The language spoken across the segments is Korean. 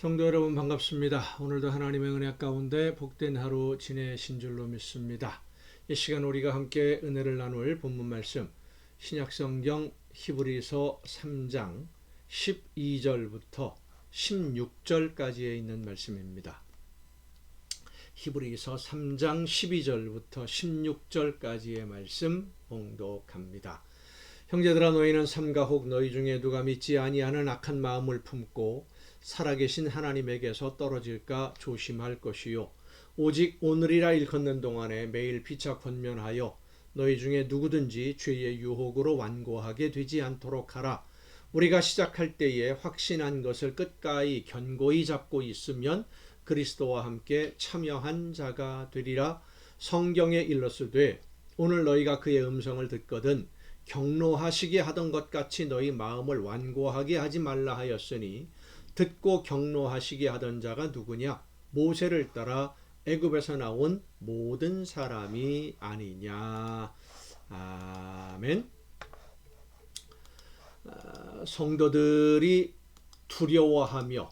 성도 여러분 반갑습니다. 오늘도 하나님의 은혜 가운데 복된 하루 지내신 줄로 믿습니다. 이 시간 우리가 함께 은혜를 나눌 본문 말씀 신약성경 히브리서 3장 12절부터 16절까지에 있는 말씀입니다. 히브리서 3장 12절부터 16절까지의 말씀 봉독합니다. 형제들아 너희는 삼가 혹 너희 중에 누가 믿지 아니하는 악한 마음을 품고 살아계신 하나님에게서 떨어질까 조심할 것이요 오직 오늘이라 일컫는 동안에 매일 피차 권면하여 너희 중에 누구든지 죄의 유혹으로 완고하게 되지 않도록 하라. 우리가 시작할 때에 확신한 것을 끝까지 견고히 잡고 있으면 그리스도와 함께 참여한 자가 되리라. 성경에 일렀으되 오늘 너희가 그의 음성을 듣거든 경노하시게 하던 것 같이 너희 마음을 완고하게 하지 말라 하였으니 듣고 경노하시게 하던 자가 누구냐? 모세를 따라 애굽에서 나온 모든 사람이 아니냐. 아멘. 성도들이 두려워하며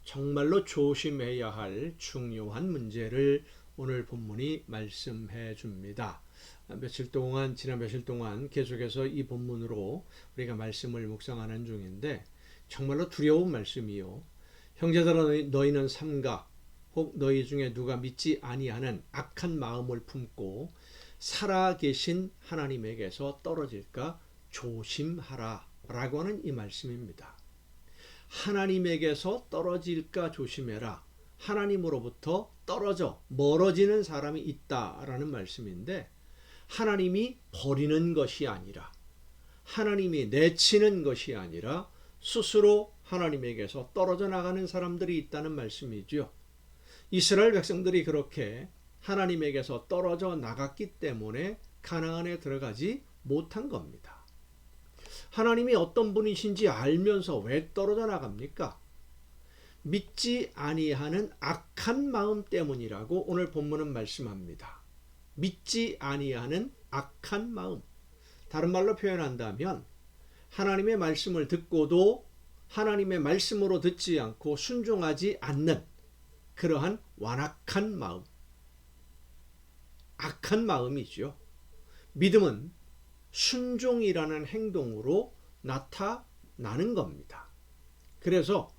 정말로 조심해야 할 중요한 문제를 오늘 본문이 말씀해 줍니다. 지난 며칠 동안 계속해서 이 본문으로 우리가 말씀을 묵상하는 중인데 정말로 두려운 말씀이요. 형제들아 너희는 삼가 혹 너희 중에 누가 믿지 아니하는 악한 마음을 품고 살아계신 하나님에게서 떨어질까 조심하라 라고 하는 이 말씀입니다. 하나님에게서 떨어질까 조심해라. 하나님으로부터 떨어져 멀어지는 사람이 있다라는 말씀인데 하나님이 버리는 것이 아니라 하나님이 내치는 것이 아니라 스스로 하나님에게서 떨어져 나가는 사람들이 있다는 말씀이죠. 이스라엘 백성들이 그렇게 하나님에게서 떨어져 나갔기 때문에 가나안에 들어가지 못한 겁니다. 하나님이 어떤 분이신지 알면서 왜 떨어져 나갑니까? 믿지 아니하는 악한 마음 때문이라고 오늘 본문은 말씀합니다. 믿지 아니하는 악한 마음. 다른 말로 표현한다면 하나님의 말씀을 듣고도 하나님의 말씀으로 듣지 않고 순종하지 않는 그러한 완악한 마음. 악한 마음이죠. 믿음은 순종이라는 행동으로 나타나는 겁니다. 그래서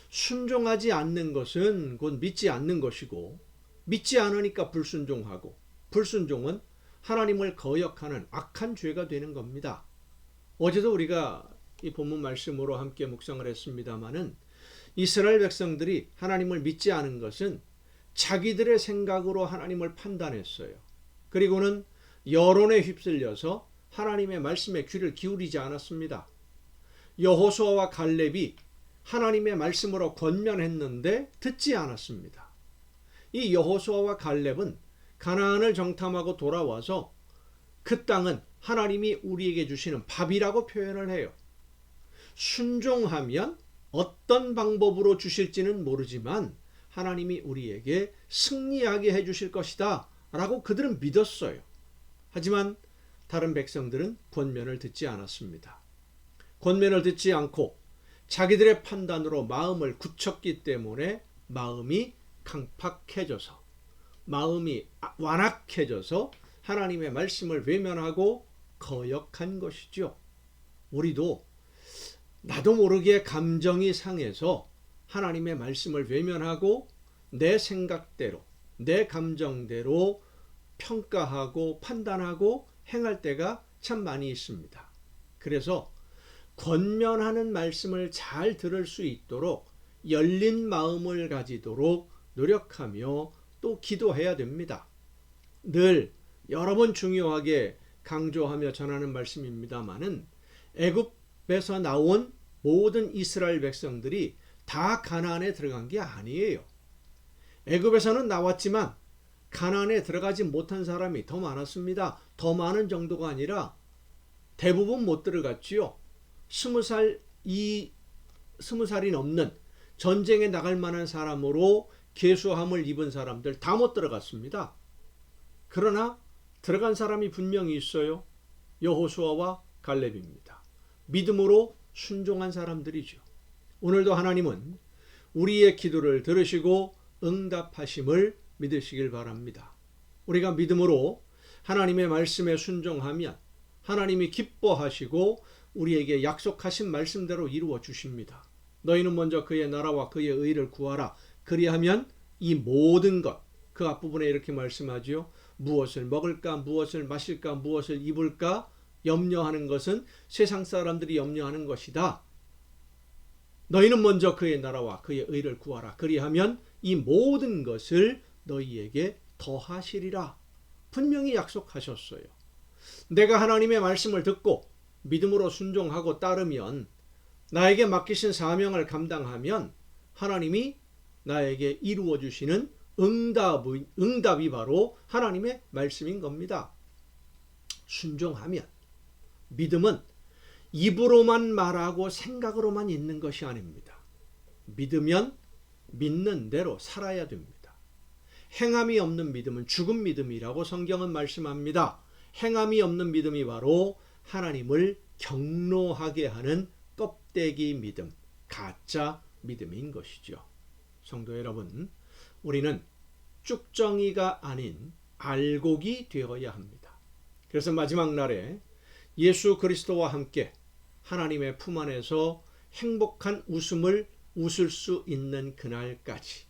순종하지 않는 것은 곧 믿지 않는 것이고 믿지 않으니까 불순종하고 불순종은 하나님을 거역하는 악한 죄가 되는 겁니다. 어제도 우리가 이 본문 말씀으로 함께 묵상을 했습니다마는 이스라엘 백성들이 하나님을 믿지 않은 것은 자기들의 생각으로 하나님을 판단했어요. 그리고는 여론에 휩쓸려서 하나님의 말씀에 귀를 기울이지 않았습니다. 여호수아와 갈렙이 하나님의 말씀으로 권면했는데 듣지 않았습니다. 이 여호수아와 갈렙은 가나안을 정탐하고 돌아와서 그 땅은 하나님이 우리에게 주시는 밥이라고 표현을 해요. 순종하면 어떤 방법으로 주실지는 모르지만 하나님이 우리에게 승리하게 해주실 것이다 라고 그들은 믿었어요. 하지만 다른 백성들은 권면을 듣지 않았습니다. 권면을 듣지 않고 자기들의 판단으로 마음을 굳혔기 때문에 마음이 강팍해져서 마음이 완악해져서 하나님의 말씀을 외면하고 거역한 것이죠. 우리도 나도 모르게 감정이 상해서 하나님의 말씀을 외면하고 내 생각대로 내 감정대로 평가하고 판단하고 행할 때가 참 많이 있습니다. 그래서 권면하는 말씀을 잘 들을 수 있도록 열린 마음을 가지도록 노력하며 또 기도해야 됩니다. 늘 여러 번 중요하게 강조하며 전하는 말씀입니다마는 애굽에서 나온 모든 이스라엘 백성들이 다 가나안에 들어간 게 아니에요. 애굽에서는 나왔지만 가나안에 들어가지 못한 사람이 더 많았습니다. 더 많은 정도가 아니라 대부분 못 들어갔지요. 20살이 넘는 전쟁에 나갈 만한 사람으로 계수함을 입은 사람들 다 못 들어갔습니다. 그러나 들어간 사람이 분명히 있어요. 여호수아와 갈렙입니다. 믿음으로 순종한 사람들이죠. 오늘도 하나님은 우리의 기도를 들으시고 응답하심을 믿으시길 바랍니다. 우리가 믿음으로 하나님의 말씀에 순종하면 하나님이 기뻐하시고 우리에게 약속하신 말씀대로 이루어 주십니다. 너희는 먼저 그의 나라와 그의 의를 구하라. 그리하면 이 모든 것, 그 앞부분에 이렇게 말씀하지요. 무엇을 먹을까, 무엇을 마실까, 무엇을 입을까 염려하는 것은 세상 사람들이 염려하는 것이다. 너희는 먼저 그의 나라와 그의 의를 구하라. 그리하면 이 모든 것을 너희에게 더하시리라. 분명히 약속하셨어요. 내가 하나님의 말씀을 듣고 믿음으로 순종하고 따르면, 나에게 맡기신 사명을 감당하면 하나님이 나에게 이루어 주시는 응답이 바로 하나님의 말씀인 겁니다. 순종하면, 믿음은 입으로만 말하고 생각으로만 있는 것이 아닙니다. 믿으면 믿는 대로 살아야 됩니다. 행함이 없는 믿음은 죽은 믿음이라고 성경은 말씀합니다. 행함이 없는 믿음이 바로 하나님을 경노하게 하는 껍데기 믿음, 가짜 믿음인 것이죠. 성도 여러분, 우리는 쭉정이가 아닌 알곡이 되어야 합니다. 그래서 마지막 날에 예수 그리스도와 함께 하나님의 품 안에서 행복한 웃음을 웃을 수 있는 그날까지,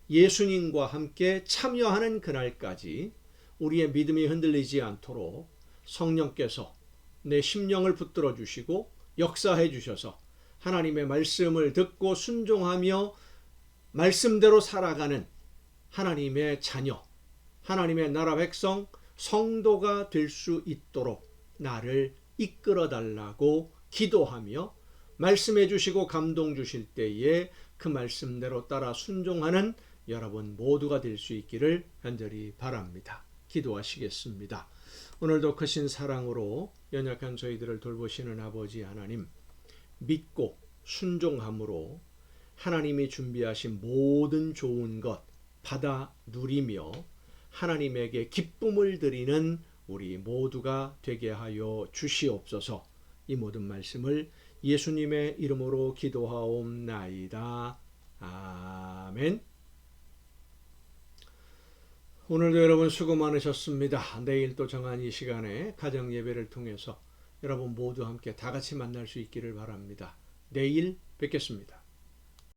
예수님과 함께 참여하는 그날까지 우리의 믿음이 흔들리지 않도록 성령께서 내 심령을 붙들어 주시고 역사해 주셔서 하나님의 말씀을 듣고 순종하며 말씀대로 살아가는 하나님의 자녀, 하나님의 나라 백성, 성도가 될 수 있도록 나를 이끌어 달라고 기도하며 말씀해 주시고 감동 주실 때에 그 말씀대로 따라 순종하는 여러분 모두가 될 수 있기를 간절히 바랍니다. 기도하시겠습니다. 오늘도 크신 사랑으로 연약한 저희들을 돌보시는 아버지 하나님, 믿고 순종함으로 하나님이 준비하신 모든 좋은 것 받아 누리며 하나님에게 기쁨을 드리는 우리 모두가 되게 하여 주시옵소서. 이 모든 말씀을 예수님의 이름으로 기도하옵나이다. 아멘. 오늘도 여러분 수고 많으셨습니다. 내일 또 정한 이 시간에 가정 예배를 통해서 여러분 모두 함께 다 같이 만날 수 있기를 바랍니다. 내일 뵙겠습니다.